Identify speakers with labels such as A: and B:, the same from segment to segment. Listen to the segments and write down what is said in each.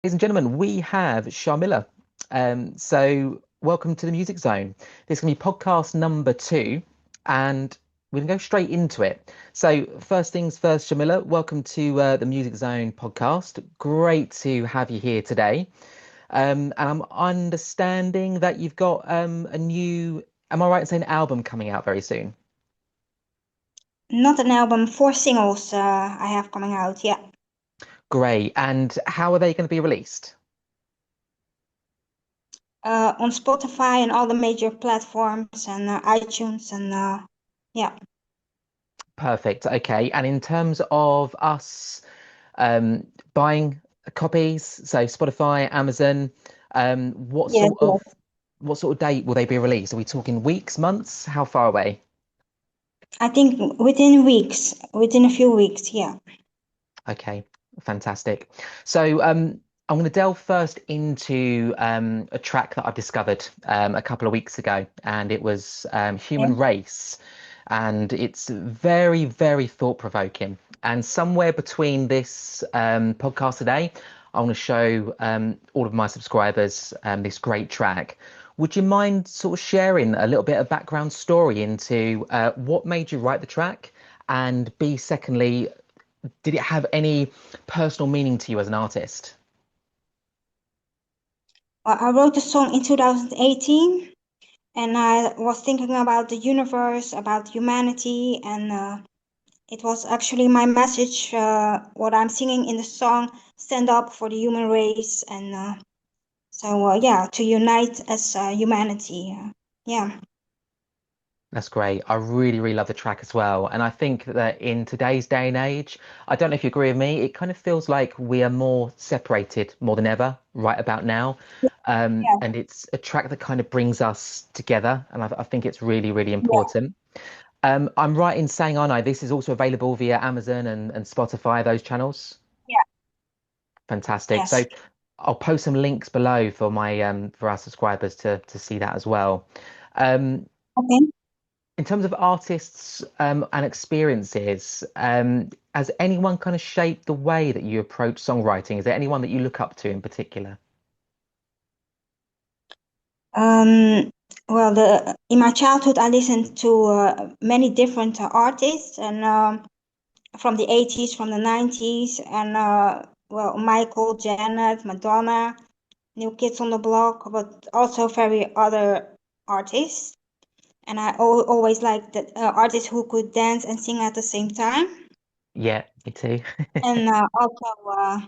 A: Ladies and gentlemen, we have Sharmila. So welcome to the Music Zone. This is going to be podcast number two, and we're going to go straight into it. So first things first, Sharmila, welcome to the Music Zone podcast. Great to have you here today. And I'm understanding that you've got a new, am I right in saying album coming out very soon?
B: Not an album, four singles I have coming out, yeah.
A: Great. And how are they going to be released?
B: On Spotify and all the major platforms and iTunes and yeah.
A: Perfect. Okay. And in terms of us buying copies, so Spotify, Amazon, um, what
B: Yes,
A: sort of
B: yes.
A: what sort of date will they be released? Are we talking weeks, months? How far away?
B: I think within a few weeks, yeah.
A: Okay, fantastic. So I'm going to delve first into a track that I've discovered a couple of weeks ago, and it was Human
B: Okay.
A: Race, and it's very, very thought-provoking. And somewhere between this podcast today, I want to show all of my subscribers this great track. Would you mind sort of sharing a little bit of background story into what made you write the track? And B, secondly, did it have any personal meaning to you as an artist?
B: I wrote the song in 2018 and I was thinking about the universe, about humanity, and it was actually my message, what I'm singing in the song, stand up for the human race and yeah, to unite as humanity. Yeah.
A: That's great. I really, really love the track as well. And I think that in today's day and age, I don't know if you agree with me, it kind of feels like we are more separated more than ever right about now.
B: Yeah.
A: And it's a track that kind of brings us together. And I think it's really, really
B: Yeah.
A: important. I'm right in saying, aren't I? This is also available via Amazon and Spotify, those channels.
B: Yeah.
A: Fantastic. So
B: Yes.
A: I'll post some links below for my for our subscribers to see that as well. Um,
B: Okay.
A: in terms of artists and experiences, has anyone kind of shaped the way that you approach songwriting? Is there anyone that you look up to in particular?
B: Um, well, the in my childhood, I listened to many different artists, and from the 80s, from the 90s, and well, Michael, Janet, Madonna, New Kids on the Block, but also very other artists. And I always liked the artists who could dance and sing at the same time.
A: Yeah, me too.
B: And also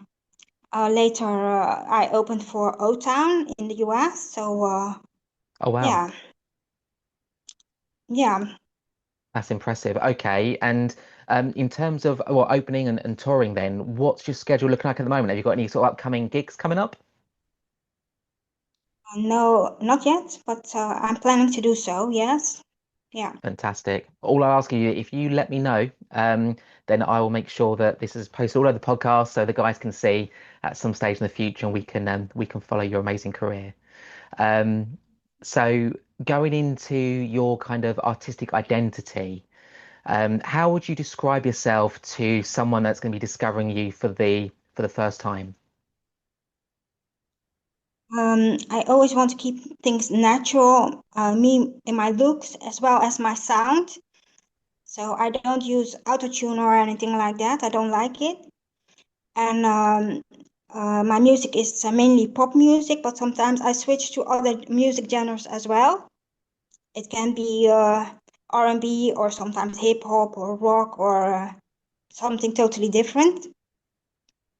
B: later, I opened for O Town in the US. So
A: Oh wow,
B: yeah, yeah.
A: that's impressive. Okay, and in terms of well, opening and touring, then what's your schedule looking like at the moment? Have you got any sort of upcoming gigs coming up?
B: No, not yet, but I'm planning to do so. Yes. Yeah.
A: Fantastic. All I'll ask you, if you let me know, then I will make sure that this is posted all over the podcast so the guys can see at some stage in the future and we can follow your amazing career. Um, so going into your kind of artistic identity, how would you describe yourself to someone that's going to be discovering you for the first time?
B: I always want to keep things natural, me in my looks as well as my sound. So I don't use autotune or anything like that. I don't like it. And my music is mainly pop music, but sometimes I switch to other music genres as well. It can be R&B or sometimes hip hop or rock or something totally different.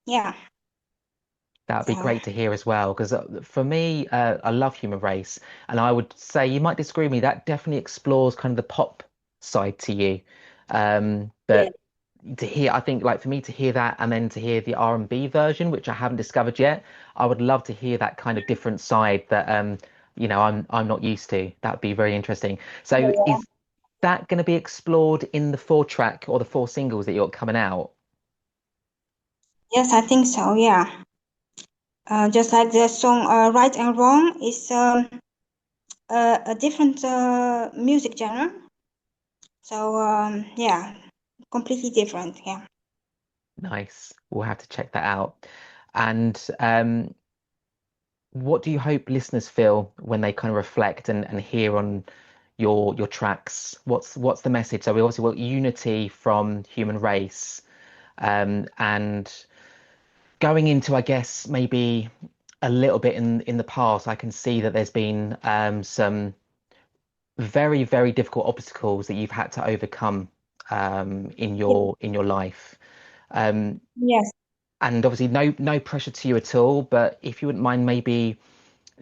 B: Yeah.
A: That would be
B: So
A: great to hear as well, because for me, I love Human Race, and I would say you might disagree with me. That definitely explores kind of the pop side to you.
B: yeah.
A: But to hear, I think like for me to hear that and then to hear the R&B version, which I haven't discovered yet, I would love to hear that kind of different side that I'm not used to. That would be very interesting. So
B: Yeah.
A: is that going to be explored in the four track or the four singles that you're coming out?
B: Yes, I think so. Yeah. Just like the song "Right and Wrong" is a different music genre. So yeah, completely different. Yeah.
A: Nice. We'll have to check that out. And what do you hope listeners feel when they kind of reflect and hear on your tracks? What's the message? So we obviously want unity from human race, and going into, I guess, maybe a little bit in the past, I can see that there's been some very, very difficult obstacles that you've had to overcome in your life. Um,
B: Yes.
A: and obviously no pressure to you at all, but if you wouldn't mind maybe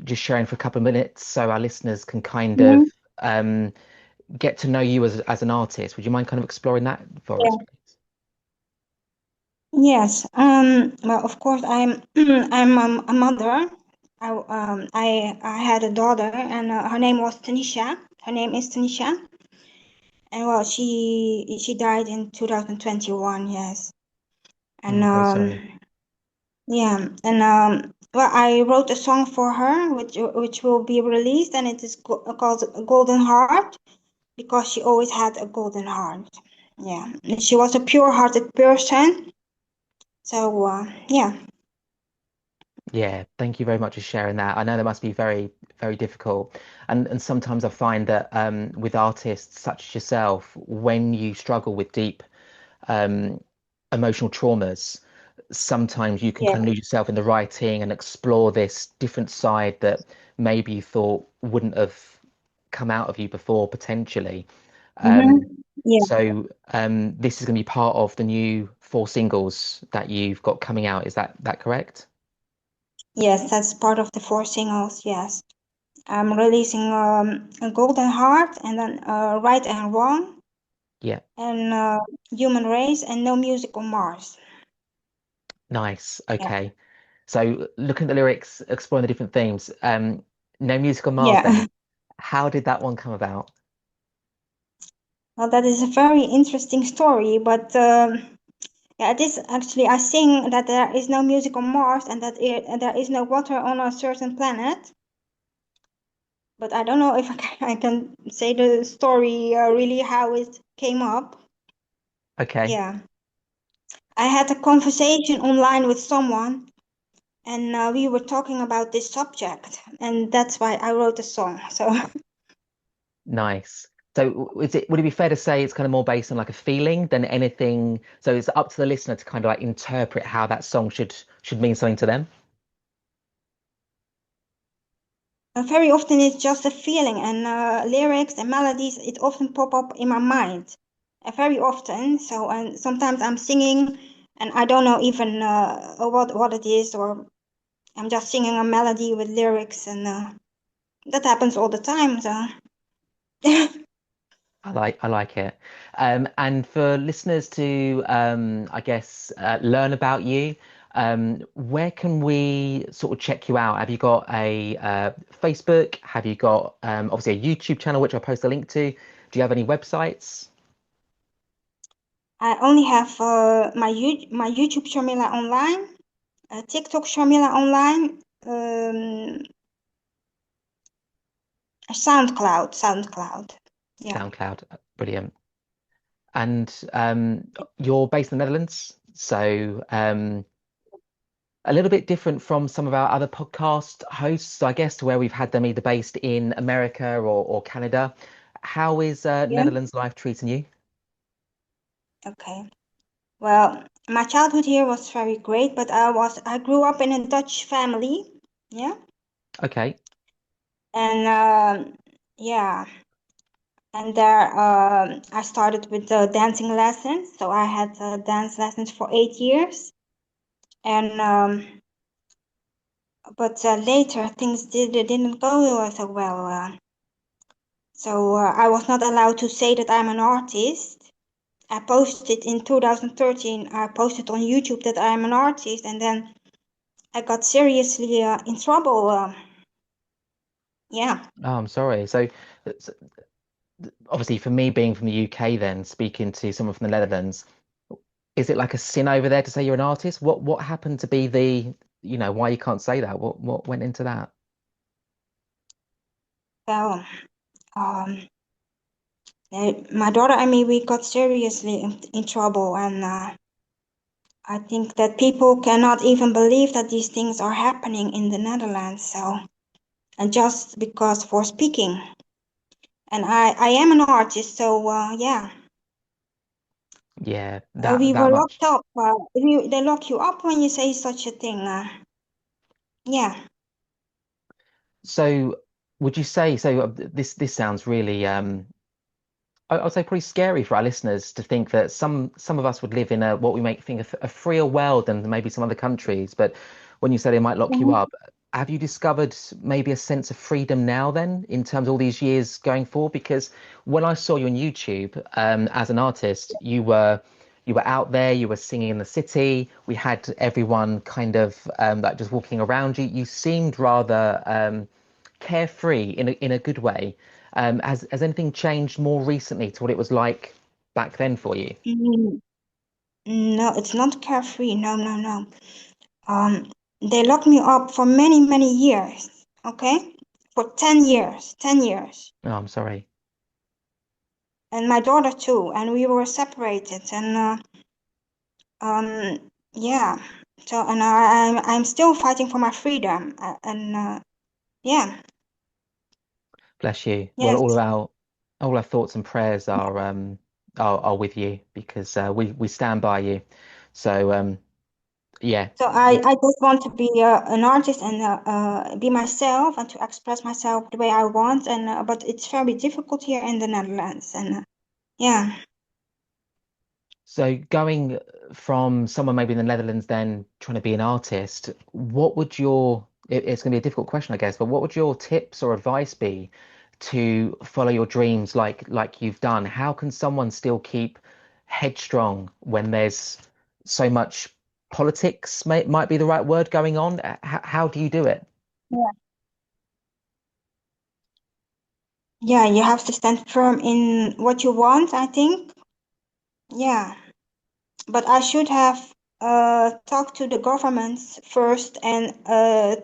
A: just sharing for a couple of minutes so our listeners can kind of
B: Mhm.
A: um, get to know you as an artist. Would you mind kind of exploring that for us,
B: Yeah.
A: please?
B: Yes. Well, of course, I'm I'm a mother. I had a daughter, and her name was Tanisha. Her name is Tanisha, and well, she died in 2021. Yes, and
A: I'm very sorry.
B: yeah, and well, I wrote a song for her, which will be released, and it is called Golden Heart, because she always had a golden heart. Yeah, and she was a pure-hearted person. So yeah.
A: Yeah, thank you very much for sharing that. I know that must be very, very difficult. And sometimes I find that with artists such as yourself, when you struggle with deep um, emotional traumas, sometimes you can
B: Yeah.
A: kind of lose yourself in the writing and explore this different side that maybe you thought wouldn't have come out of you before potentially.
B: Mm-hmm.
A: Um,
B: Yeah.
A: so this is going to be part of the new four singles that you've got coming out. Is that correct?
B: Yes, that's part of the four singles. Yes, I'm releasing a Golden Heart, and then Right and Wrong,
A: Yeah,
B: and Human Race, and No Music on Mars.
A: nice.
B: Yeah.
A: Okay. So looking at the lyrics, exploring the different themes. No Musical Mars
B: Yeah.
A: then. How did that one come about?
B: Well, that is a very interesting story, but yeah, it is actually. I sing that there is no music on Mars, and that there is no water on a certain planet. But I don't know if I can say the story really how it came up.
A: Okay,
B: Yeah. I had a conversation online with someone, and we were talking about this subject, and that's why I wrote the song. So
A: nice. So would it be fair to say it's kind of more based on like a feeling than anything? So it's up to the listener to kind of like interpret how that song should mean something to them.
B: very often it's just a feeling, and lyrics and melodies, it often pop up in my mind, very often. So, and sometimes I'm singing, and I don't know even what it is, or I'm just singing a melody with lyrics, and that happens all the time. So.
A: I like it. And for listeners to, I guess, learn about you, where can we sort of check you out? Have you got a Facebook? Have you got obviously a YouTube channel, which I'll post a link to? Do you have any websites?
B: I only have my YouTube Sharmila online, TikTok Sharmila online, SoundCloud. Yeah,
A: SoundCloud, brilliant. And you're based in the Netherlands, so a little bit different from some of our other podcast hosts, I guess, to where we've had them either based in America or Canada. How is
B: yeah.
A: Netherlands life treating you?
B: Okay. Well, my childhood here was very great, but I grew up in a Dutch family. Yeah,
A: Okay,
B: and yeah, and there I started with dancing lessons. So I had dance lessons for 8 years, and but later things didn't go so well. So I was not allowed to say that I'm an artist. I posted in 2013, I posted on YouTube that I'm an artist, and then I got seriously in trouble. Yeah.
A: oh, I'm sorry. So obviously, for me being from the UK, then speaking to someone from the Netherlands, is it like a sin over there to say you're an artist? What happened to be why you can't say that? What went into that?
B: Well, um, my daughter and me, we got seriously in trouble, and I think that people cannot even believe that these things are happening in the Netherlands. So, and just because for speaking, and I am an artist, so yeah,
A: Yeah,
B: we
A: that
B: were locked
A: much.
B: up. They lock you up when you say such a thing. Yeah.
A: So would you say so? This sounds really I'd say pretty scary for our listeners to think that some of us would live in a what we might think a freer world than maybe some other countries. But when you say they might lock you
B: Mhm.
A: up, have you discovered maybe a sense of freedom now then in terms of all these years going forward? Because when I saw you on YouTube as an artist, you were out there, you were singing in the city. We had everyone kind of like just walking around you. You seemed rather carefree in a good way. Has anything changed more recently to what it was like back then for you?
B: Mm, no, it's not carefree. No, no, no. Um, they locked me up for many, many years. Okay, for 10 years, 10 years,
A: Oh, I'm sorry.
B: and my daughter too. And we were separated. And yeah. So, and I'm still fighting for my freedom. And yeah,
A: Bless you. Well,
B: yes.
A: all our thoughts and prayers are with you because we stand by you. So yeah,
B: So I just want to be an artist and be myself and to express myself the way I want. And but it's very difficult here in the Netherlands. And yeah.
A: so going from someone maybe in the Netherlands then trying to be an artist, what would it's going to be a difficult question, I guess, but what would your tips or advice be to follow your dreams like you've done? How can someone still keep headstrong when there's so much politics might be the right word going on? How do you do it?
B: Yeah. Yeah, you have to stand firm in what you want, I think. Yeah. But I should have talked to the governments first and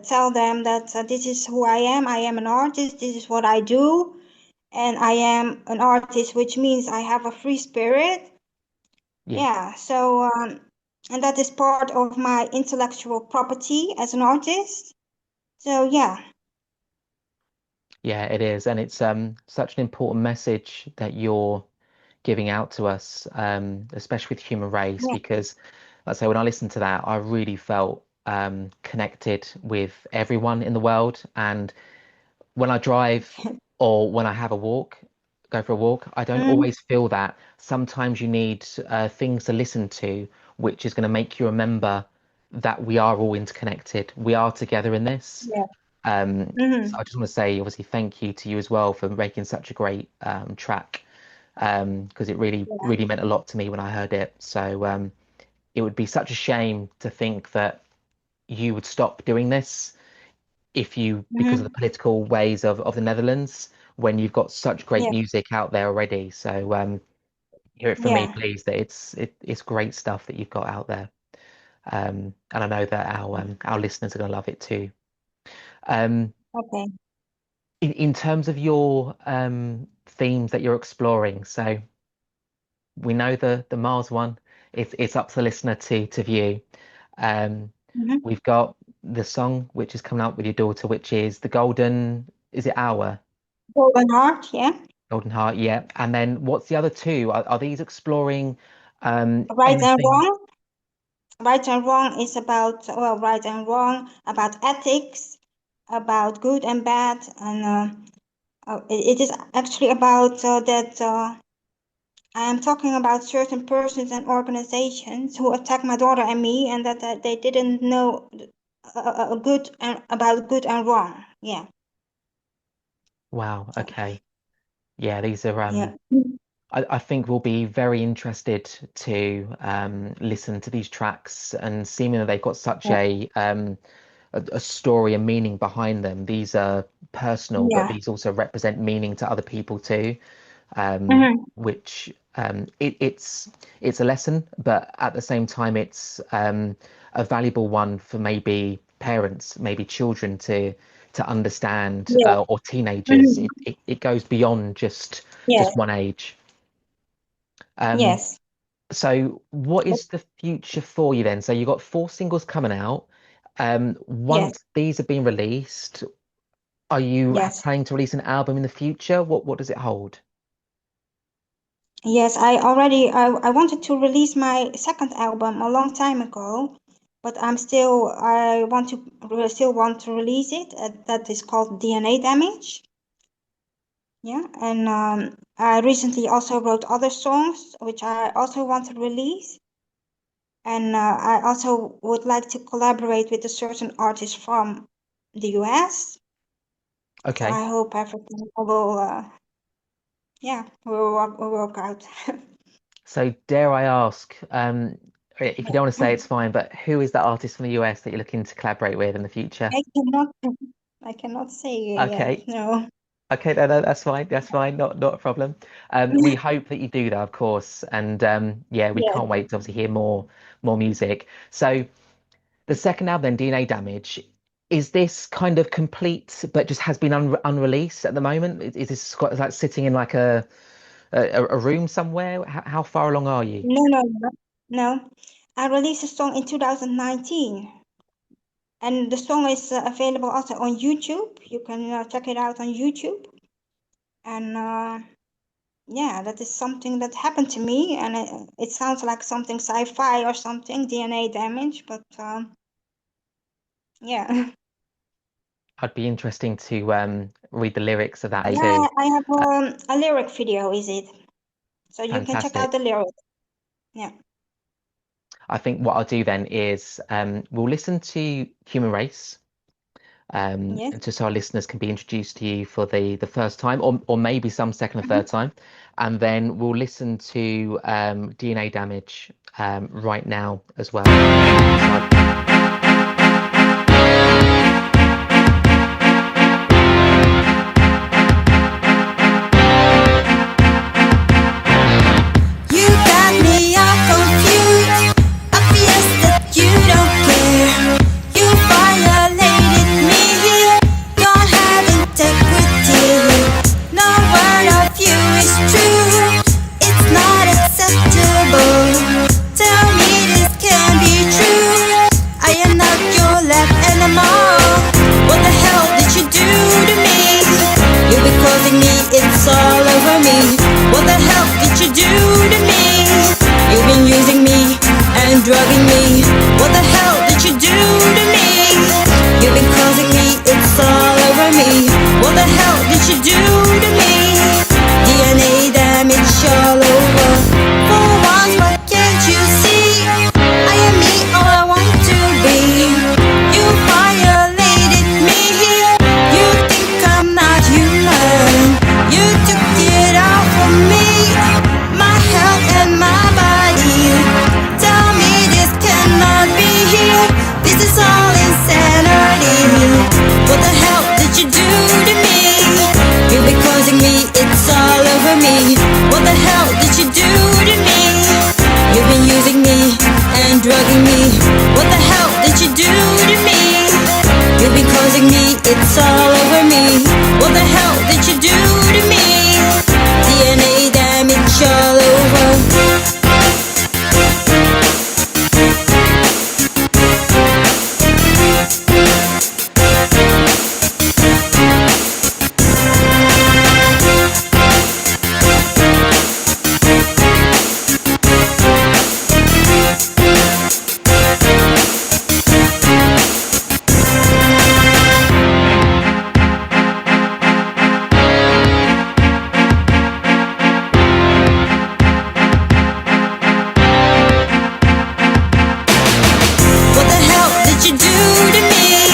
B: tell them that this is who I am. I am an artist. This is what I do. And I am an artist, which means I have a free spirit.
A: Yeah.
B: Yeah. So, and that is part of my intellectual property as an artist. So, yeah.
A: Yeah, it is, and it's such an important message that you're giving out to us, especially with human race,
B: Yeah.
A: because let's say when I listened to that, I really felt connected with everyone in the world. And when I drive or when I have a walk, go for a walk, I don't
B: Mm,
A: always feel that. Sometimes you need things to listen to, which is going to make you remember that we are all interconnected. We are together in this.
B: yeah.
A: So I
B: Mm-hmm.
A: just want to say, obviously, thank you to you as well for making such a great track, because it really,
B: Yeah.
A: really meant a lot to me when I heard it. So it would be such a shame to think that you would stop doing this if you, because of the
B: Mm-hmm.
A: political ways of the Netherlands, when you've got such great
B: Yeah.
A: music out there already. So hear it from me,
B: Yeah.
A: please, that it's great stuff that you've got out there. And I know that our listeners are going to love it too. Um,
B: Okay.
A: in terms of your themes that you're exploring, so we know the Mars one, it's up to the listener to view. Um,
B: Mm-hmm.
A: we've got the song which is coming up with your daughter, which is the Golden, is it Hour?
B: Golden Heart. Yeah.
A: Golden Heart, yeah. And then what's the other two? Are these exploring
B: Right and
A: anything?
B: wrong. Right and wrong is about, well, right and wrong, about ethics, about good and bad, and it is actually about that I am talking about certain persons and organizations who attack my daughter and me, and that they didn't know good and about good and wrong. Yeah.
A: Wow,
B: So
A: okay. Yeah, these are
B: yeah.
A: I think we'll be very interested to listen to these tracks and seemingly they've got such
B: Yeah.
A: a story and meaning behind them. These are personal, but
B: Yeah.
A: these also represent meaning to other people too,
B: Hmm.
A: which it's a lesson, but at the same time, it's a valuable one for maybe parents, maybe children to understand,
B: Yeah.
A: or teenagers.
B: Hmm.
A: It goes beyond just
B: Yeah.
A: one age. Um,
B: Yes.
A: So what
B: But
A: is the future for you then? So you've got four singles coming out.
B: yes,
A: Once these have been released, are you
B: yes,
A: planning to release an album in the future? What does it hold?
B: yes. I wanted to release my second album a long time ago, but I still want to release it. That is called DNA Damage. Yeah, and I recently also wrote other songs which I also want to release. And I also would like to collaborate with a certain artist from the US. So
A: Okay.
B: I hope everything will work out.
A: So dare I ask, if you don't want to say it's fine, but who is that artist from the US that you're looking to collaborate with in the future?
B: I cannot, I cannot say yet.
A: Okay.
B: No.
A: Okay, no, that's fine. That's fine. Not a problem. We hope that you do that, of course. And yeah, we
B: Yes.
A: can't wait to obviously hear more music. So the second album, then, DNA Damage, is this kind of complete but just has been unreleased at the moment? Is this like sitting in like a room somewhere? How far along are you?
B: No, no, no, no. I released a song in 2019, and the song is available also on YouTube. You can check it out on YouTube. And yeah, that is something that happened to me, and it sounds like something sci-fi or something, DNA damage, but yeah.
A: I'd be interesting to read the lyrics of that
B: Yeah,
A: too.
B: I have
A: Uh,
B: a lyric video, is it? So you can check out the
A: Fantastic.
B: lyric. Yeah.
A: I think what I'll do then is we'll listen to Human Race.
B: Yes.
A: Just so our listeners can be introduced to you for the first time, or maybe some second or
B: Mhm.
A: third time, and then we'll listen to DNA Damage right now as well. So
C: You got me all confused. Obvious that you don't care. You violated me. Don't have integrity. No word of you is true. It's not acceptable. Tell me this can be true. I am not your left anymore. What the hell did you do to me? You've been causing me, it's all over me. What the hell did you do to me? You've been using me and drugging me. What the hell did you do to me? You've been causing me, it's all over me. What the hell did you do to me? DNA damage all over. For once, what can't you see? I am me, all I want to be. You violated me. You think I'm not human. You took it all from me, my health and my body. Tell me this cannot be here. This is all insanity. What the hell did you do to me? You've been causing me, it's all over me. What the hell did you do to me? You've been using me and drugging me. What the hell did you do to me? You've been causing me, it's all over me. What the hell did you do to me? DNA damage all over. What the hell did you do to me?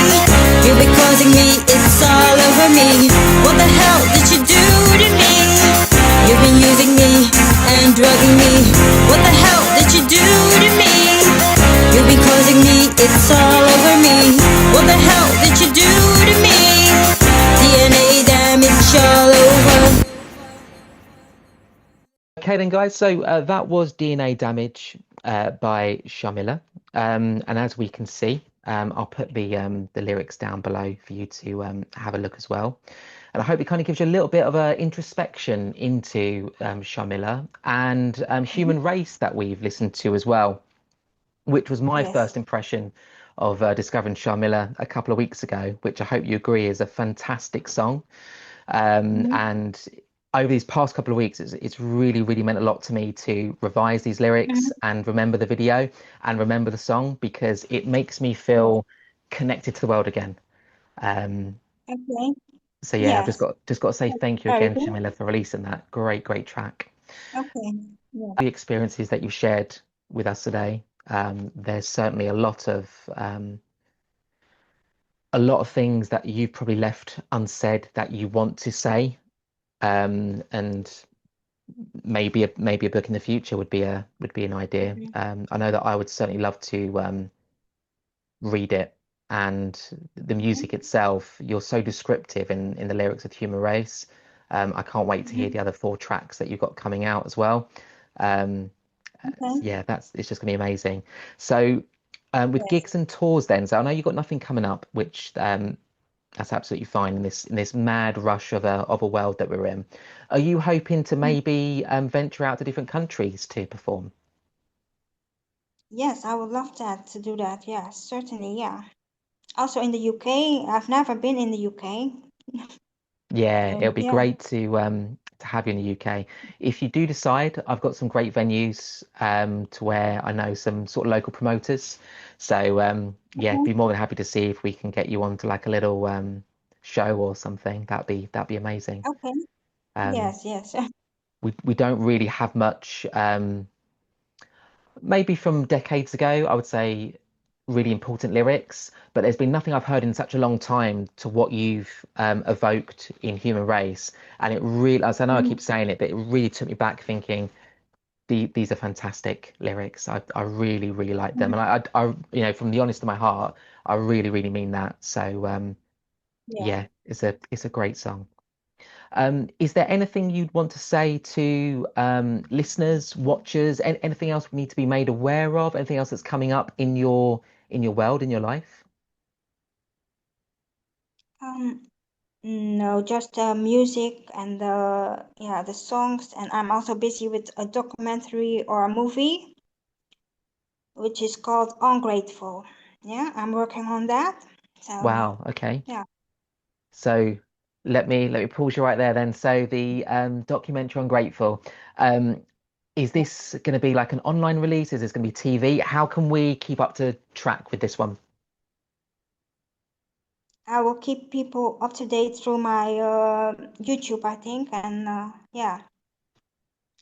C: You've been causing me, it's all over me. What the hell did you do to me? You've been using me and drugging me. What the hell did you do to me? You've been causing me, it's all over me. What the hell did you do to me? DNA damage all over.
A: okay then, guys. So that was DNA Damage by Sharmila, and as we can see, I'll put the lyrics down below for you to have a look as well. And I hope it kind of gives you a little bit of a introspection into Sharmila and
B: Mhm.
A: Human Race that we've listened to as well, which was my
B: Yes.
A: first impression of discovering Sharmila a couple of weeks ago, which I hope you agree is a fantastic song.
B: Mhm.
A: And over these past couple of weeks, it's really, really meant a lot to me to revise these lyrics
B: Mhm.
A: and remember the video and remember the song because it makes me
B: Yes.
A: feel connected to the world again. Um,
B: Okay.
A: so yeah, I've just
B: Yes.
A: got to say
B: That's
A: thank you
B: very
A: again,
B: good.
A: Shamila, for releasing that great track.
B: Okay. Yeah.
A: The experiences that you shared with us today, there's certainly a lot of things that you've probably left unsaid that you want to say. And maybe a book in the future would be an idea.
B: Mhm.
A: I know that I would certainly love to read it, and the music itself. You're so descriptive in the lyrics of Human Race. I can't wait to hear
B: Mhm.
A: the other four tracks that you've got coming out as well. Um,
B: Okay.
A: yeah, that's it's just gonna be amazing. So, with
B: Yes.
A: gigs and tours, then. So I know you've got nothing coming up, which that's absolutely fine in this mad rush of a world that we're in. Are you hoping to
B: Mm.
A: maybe venture out to different countries to perform?
B: Yes, I would love that to do that. Yes, certainly. Yeah. Also in the UK, I've never been in the UK.
A: Yeah,
B: So
A: it'll be
B: yeah.
A: great to have you in the UK. If you do decide, I've got some great venues to where I know some sort of local promoters. So yeah,
B: Okay.
A: be more than happy to see if we can get you onto like a little show or something. That'd be amazing.
B: Okay.
A: Um,
B: Yes. Yes.
A: we don't really have much. Maybe from decades ago, I would say really important lyrics, but there's been nothing I've heard in such a long time to what you've evoked in Human Race. And it really, as I know I
B: Mhm.
A: keep saying it, but it really took me back thinking these are fantastic lyrics. I really, really like them.
B: Mhm.
A: And from the honest of my heart, I really, really mean that. So
B: Yeah.
A: yeah, it's a great song. Is there anything you'd want to say to listeners, watchers, anything else we need to be made aware of? Anything else that's coming up in your world, in your life?
B: Um. No, just music and the songs. And I'm also busy with a documentary or a movie, which is called Ungrateful. Yeah, I'm working on that. So
A: Wow. Okay.
B: yeah.
A: So let me pause you right there then. So the documentary on Grateful, um, is this going to be like an online release? Is this going to be TV? How can we keep up to track with this one?
B: I will keep people up to date through my YouTube, I think, and yeah.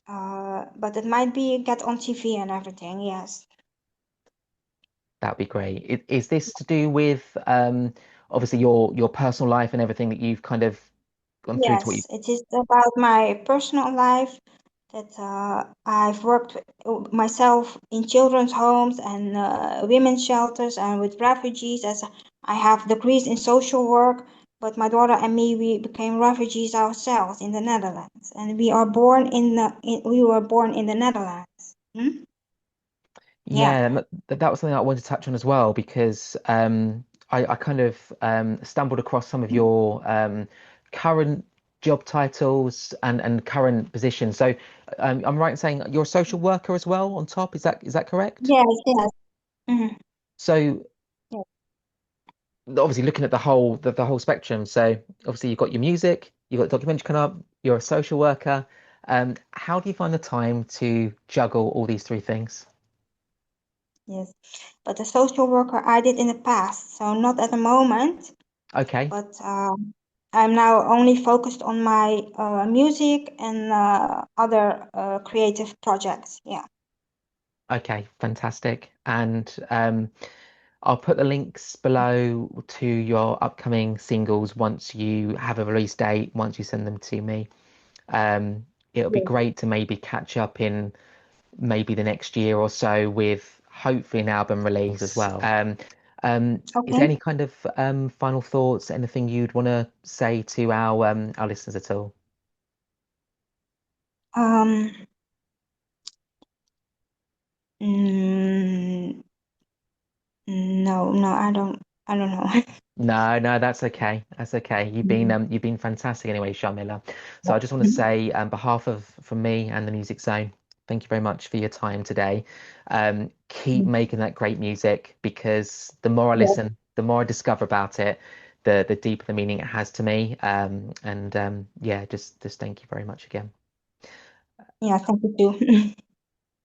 B: But it might be get on TV and everything. Yes.
A: That'd be great. Is this to do with obviously your personal life and everything that you've kind of gone through to what you?
B: Yes, it is about my personal life that I've worked myself in children's homes and women's shelters and with refugees as I have degrees in social work, but my daughter and me, we became refugees ourselves in the Netherlands, and we were born in the Netherlands. Hmm? Yeah.
A: Yeah, and that was something I wanted to touch on as well because I kind of stumbled across some of your current job titles and current positions. So I'm right in saying you're a social worker as well on top. Is that correct?
B: Yes, yes. Hmm.
A: So obviously looking at the whole spectrum. So obviously you've got your music, you've got documentary coming up, you're a social worker. How do you find the time to juggle all these three things?
B: Yes. But the social worker I did in the past, so not at the moment.
A: Okay.
B: But I'm now only focused on my music and other creative projects. Yeah.
A: Okay, fantastic. And I'll put the links below to your upcoming singles once you have a release date, once you send them to me. It'll be
B: Yes.
A: great to maybe catch up in maybe the next year or so with hopefully an album release as well. Is there
B: Okay.
A: any kind of final thoughts, anything you'd want to say to our listeners at all?
B: Um, mm, no, No, I don't know.
A: No, that's okay. That's okay. You've been fantastic anyway, Sharmila. So I just want to say, on behalf of from me and the Music Zone, thank you very much for your time today. Keep making that great music, because the more I
B: Yes.
A: listen, the more I discover about it, the deeper the meaning it has to me. Yeah, just thank you very much again.
B: Yeah, thank you too.